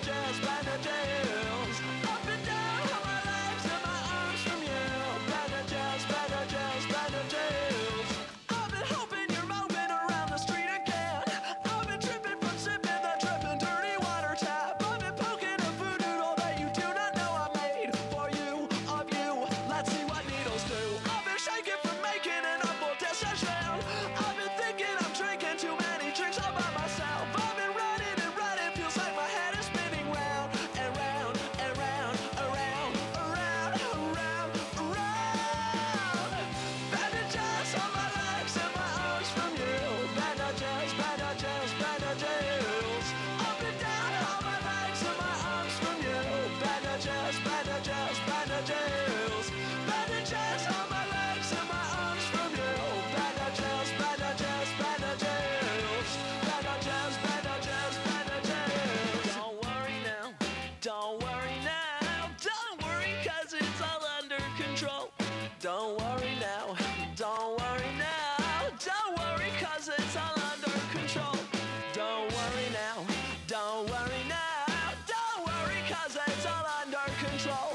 bandages, bandages. Up and down on my legs and my arms from you. Bandages, bandages, bandages. I've been hoping you're moving around the street again. I've been tripping from sipping the dripping dirty water tap. I've been poking a voodoo doll that you do not know I made for you, of you. Let's see what needles do. I've been shaking from making an awful decision. I've been thinking I'm drinking too many drinks all by myself. I've been running and running, feels like my head is spinning round and round and round, around, around, around, around. Bandages on my legs and my arms from you. Bandages, bandages, bandages. Up and down on my legs and my arms from you. Bandages, bandages, bandages. Bandages on my legs and my arms from you. Bandages, bandages, bandages. Bandages, bandages, bandages. Don't worry now, don't worry now. Don't worry, cause it's all under control. Don't worry now, don't worry now. Don't worry, cause it's all under control. Don't worry now, don't worry now. Don't worry, cause it's all under control.